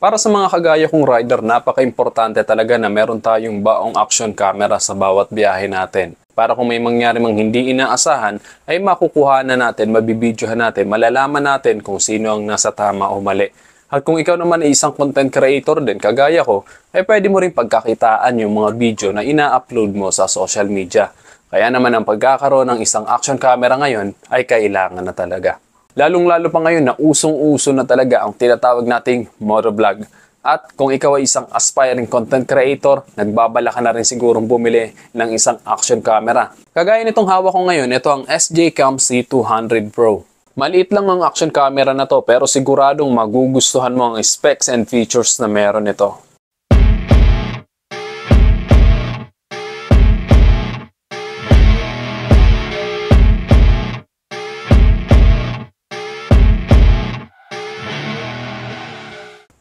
Para sa mga kagaya kong rider, napaka-importante talaga na meron tayong baong action camera sa bawat biyahe natin. Para kung may mangyari mang hindi inaasahan, ay makukuha na natin, mabibidyohan natin, malalaman natin kung sino ang nasa tama o mali. At kung ikaw naman ay isang content creator din, kagaya ko, ay pwede mo rin pagkakitaan yung mga video na ina-upload mo sa social media. Kaya naman ang pagkakaroon ng isang action camera ngayon ay kailangan na talaga. Lalong-lalo pa ngayon na usong-uso na talaga ang tinatawag nating motovlog. At kung ikaw ay isang aspiring content creator, nagbabala ka na rin sigurong bumili ng isang action camera. Kagaya nitong hawak ko ngayon, ito ang SJCam C200 Pro. Maliit lang ang action camera na to pero siguradong magugustuhan mo ang specs and features na meron nito.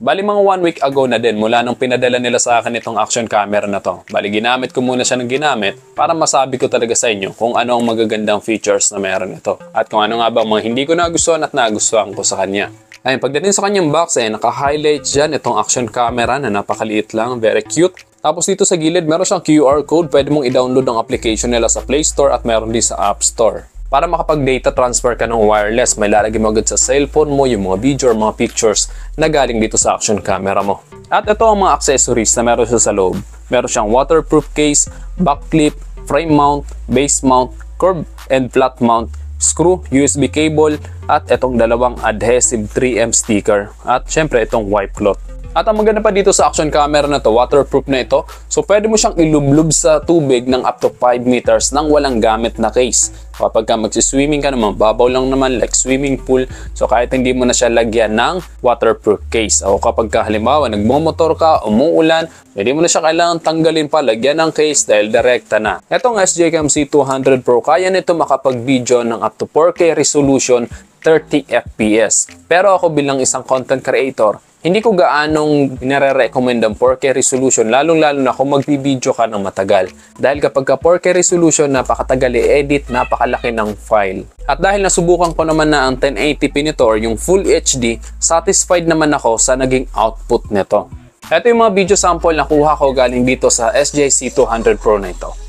Bali mga 1 week ago na din mula nung pinadala nila sa akin itong action camera na to. Bali ginamit ko muna siya ng ginamit para masabi ko talaga sa inyo kung ano ang magagandang features na meron ito. At kung ano nga ba mga hindi ko nagustuhan at nagustuhan ko sa kanya. Ayun, pagdating sa kanyang box naka-highlight dyan itong action camera na napakaliit lang, very cute. Tapos dito sa gilid meron siyang QR code, pwede mong i-download ang application nila sa Play Store at meron din sa App Store. Para makapag-data transfer ka ng wireless, may lalagay mo agad sa cellphone mo yung mga video or mga pictures na galing dito sa action camera mo. At ito ang mga accessories na meron siya sa loob. Meron siyang waterproof case, back clip, frame mount, base mount, curved and flat mount, screw, USB cable, at itong dalawang adhesive 3M sticker. At syempre itong wipe cloth. At ang maganda pa dito sa action camera na to, waterproof na ito. So pwede mo siyang ilublob sa tubig ng up to 5 meters nang walang gamit na case. Kapag ka magsiswimming ka naman, babaw lang naman like swimming pool. So kahit hindi mo na siya lagyan ng waterproof case. O kapag ka halimbawa nagmomotor ka, umuulan, hindi mo na siya kailangan tanggalin pa, lagyan ng case dahil direkta na. Itong SJCam C200 Pro, kaya nito makapag-video ng up to 4K resolution, 30 FPS. Pero ako bilang isang content creator, hindi ko gaanong nire-recommend ang 4K resolution, lalong-lalo na kung magbibideo ka ng matagal. Dahil kapag ka 4K resolution, napakatagal i-edit, napakalaki ng file. At dahil nasubukan ko naman na ang 1080p nito or yung Full HD, satisfied naman ako sa naging output nito. Ito yung mga video sample na kuha ko galing dito sa SJC200 Pro na ito.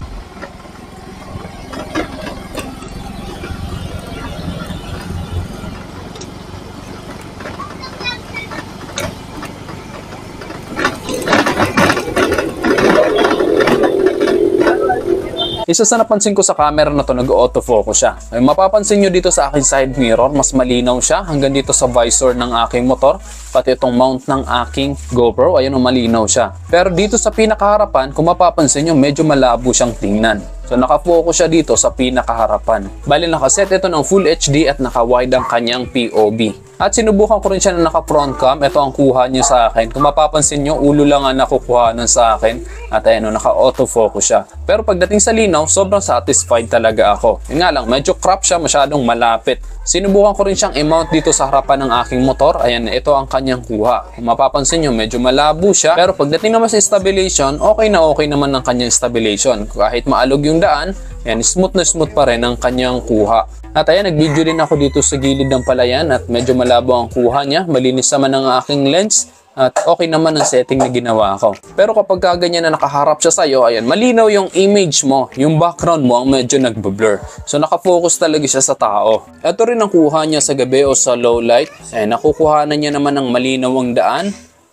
Isa sa napansin ko sa camera na to, nag-autofocus siya. Ay mapapansin nyo dito sa aking side mirror, mas malinaw siya hanggang dito sa visor ng aking motor. Pati itong mount ng aking GoPro, ayun, malinaw siya. Pero dito sa pinakaharapan, kung mapapansin nyo, medyo malabo siyang tingnan. So nakafocus siya dito sa pinakaharapan. Bali nakaset ito ng Full HD at naka-wide ang kanyang POV. At sinubukan ko rin siya na naka-front cam. Ito ang kuha niya sa akin. Kung mapapansin nyo, ulo lang ang nakukuhanan sa akin. At ayun, naka-autofocus siya. Pero pagdating sa linaw, sobrang satisfied talaga ako. Yun nga lang, medyo crop siya, masyadong malapit. Sinubukan ko rin siyang i-mount dito sa harapan ng aking motor. Ayan, ito ang kanyang kuha. Kung mapapansin nyo, medyo malabo siya. Pero pagdating naman sa stabilization, okay naman ang kanyang stabilization. Kahit maalog yung daan, ayan, smooth na smooth pa rin ang kanyang kuha. At ayan, nag-video din ako dito sa gilid ng palayan at medyo malabo ang kuha niya. Malinis naman ang aking lens. At okay naman ang setting na ginawa ko. Pero kapag ganyan na nakaharap siya sa'yo, ayan, malinaw yung image mo, yung background mo ang medyo nagbe-blur. So nakafocus talaga siya sa tao. Ito rin ang kuha niya sa gabi o sa low light. Nakukuha na niya naman ng malinaw ang daan.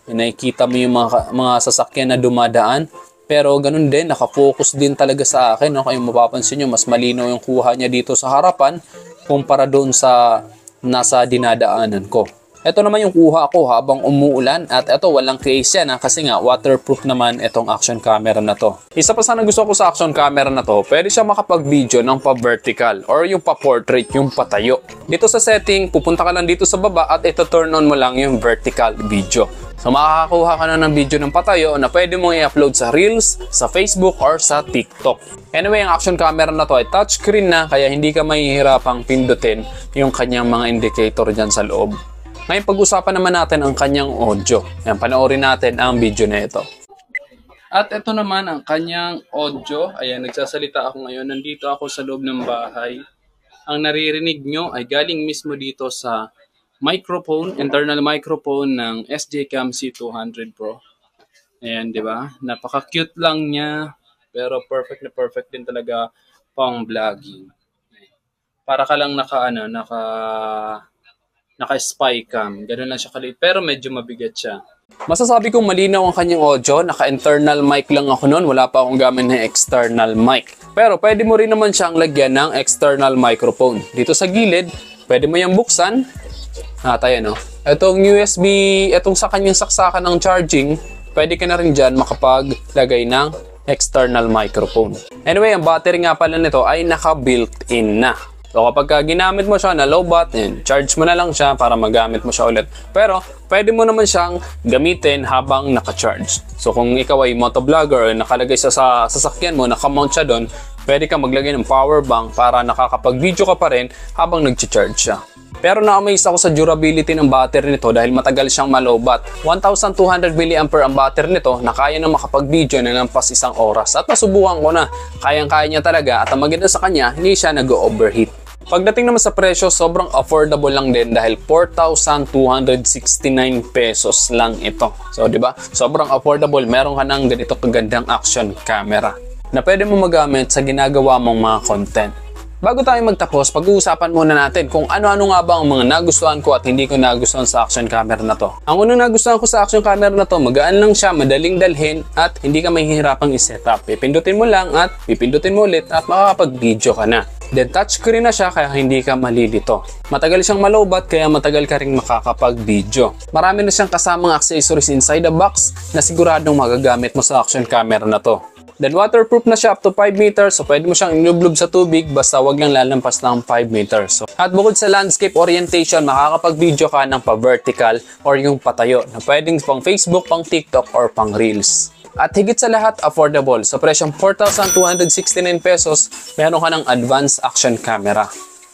Nakikita mo yung mga sasakyan na dumadaan. Pero ganun din, nakafocus din talaga sa akin. No? Kaya mapapansin nyo, mas malinaw yung kuha niya dito sa harapan kumpara doon sa nasa dinadaanan ko. Ito naman yung kuha ko habang umuulan at ito walang case yan kasi nga waterproof naman itong action camera na to. Isa pa sana gusto ko sa action camera na to, pwede siya makapag-video ng pa-vertical or yung pa-portrait, yung patayo. Dito sa setting, pupunta ka lang dito sa baba at ito turn on mo lang yung vertical video. So makakakuha ka na ng video ng patayo na pwede mong i-upload sa Reels, sa Facebook, or sa TikTok. Anyway, ang action camera na to ay touchscreen na kaya hindi ka mahihirapang pindutin yung kanyang mga indicator dyan sa loob. Ngayon pag-usapan naman natin ang kanyang audio. Yan, panoorin natin ang video na ito. At ito naman ang kanyang audio. Ayan, nagsasalita ako ngayon. Nandito ako sa loob ng bahay. Ang naririnig nyo ay galing mismo dito sa microphone, internal microphone ng SJ-Cam C200 Pro. Ayan, di ba? Napaka-cute lang niya, pero perfect na perfect din talaga pang vlogging. Para ka lang naka-spy cam. Ganun lang siya kalit, pero medyo mabigat siya. Masasabi kong malinaw ang kanyang audio, naka-internal mic lang ako noon, wala pa akong gamit ng external mic. Pero pwede mo rin naman siyang lagyan ng external microphone. Dito sa gilid, pwede mo yung buksan. Tayo no. Itong USB, itong sa kanyang saksakan ng charging, pwede ka na rin dyan makapaglagay ng external microphone. Anyway, ang battery nga pala nito ay naka-built-in na. So kapag ginamit mo siya na low bat, charge mo na lang siya para magamit mo siya ulit. Pero pwede mo naman siyang gamitin habang naka-charge. So kung ikaw ay motovlogger o nakalagay sa sasakyan mo, nakamount siya doon, pwede ka maglagay ng power bank para nakakapag-video ka pa rin habang nag-charge siya. Pero na-amaze ako sa durability ng battery nito dahil matagal siyang malobat. 1,200 mAh ang battery nito na kaya na makapag-video na lampas 1 oras. At nasubukan ko na, kayang-kaya niya talaga at ang maganda sa kanya, hindi siya nag-overheat. Pagdating naman sa presyo, sobrang affordable lang din dahil 4,269 pesos lang ito. So, di ba? Sobrang affordable. Meron ka ng ganito kagandang action camera na pwede mo magamit sa ginagawa mong mga content. Bago tayo magtapos, pag-uusapan muna natin kung ano-ano nga ba ang mga nagustuhan ko at hindi ko nagustuhan sa action camera na to. Ang unang nagustuhan ko sa action camera na to, magaan lang siya, madaling dalhin at hindi ka mahihirapang i-setup. Pipindutin mo lang at pipindutin mo ulit at makakapag-video ka na. Then touchscreen na siya kaya hindi ka malilito. Matagal siyang malobat kaya matagal ka rin makakapag-video. Marami na siyang kasamang accessories inside the box na siguradong magagamit mo sa action camera na to. Then waterproof na siya up to 5 meters, so pwede mo siyang inublob sa tubig basta wag lang lalampas ng 5 meters. So, at bukod sa landscape orientation, makakapag-video ka ng pa-vertical or yung patayo na pwedeng pang Facebook, pang TikTok or pang Reels. At higit sa lahat, affordable. Sa presyong 4,269 pesos, meron ka ng advanced action camera.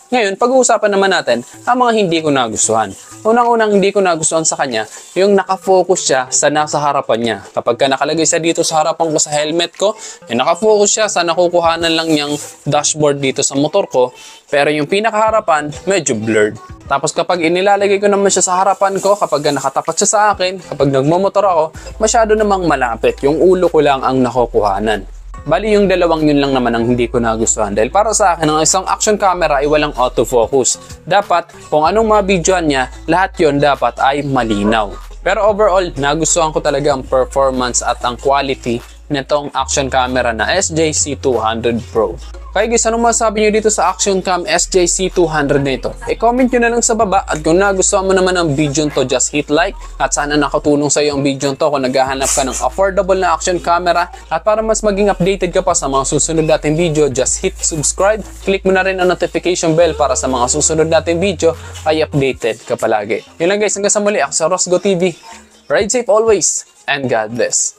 Ngayon, pag-uusapan naman natin ang mga hindi ko nagustuhan. Unang-unang hindi ko nagustuhan sa kanya, yung nakafocus siya sa nasa harapan niya. Kapag ka nakalagay siya dito sa harapan ko sa helmet ko, nakafocus siya sa nakukuhanan lang niyang dashboard dito sa motor ko, pero yung pinakaharapan, medyo blurred. Tapos kapag inilalagay ko naman siya sa harapan ko, kapag nakatapat siya sa akin, kapag nagmomotor ako, masyado namang malapit. Yung ulo ko lang ang nakukuhanan. Bali yung dalawang yun lang naman ang hindi ko nagustuhan dahil para sa akin ang isang action camera ay walang autofocus. Dapat kung anong mabidyoan niya, lahat yun dapat ay malinaw. Pero overall, nagustuhan ko talaga ang performance at ang quality nitong action camera na SJ-C200 Pro. Kaya guys, anong masasabi nyo dito sa Action Cam SJ-C200 na ito? I-comment nyo na lang sa baba at kung nagustuhan mo naman ang video to, just hit like at sana nakatulong sa iyo ang video to kung naghahanap ka ng affordable na action camera at para mas maging updated ka pa sa mga susunod nating video, just hit subscribe, click mo na rin ang notification bell para sa mga susunod nating video ay updated ka palagi. Yun lang guys, hanggang sa muli, ako sa Rosgo TV. Ride safe always and God bless.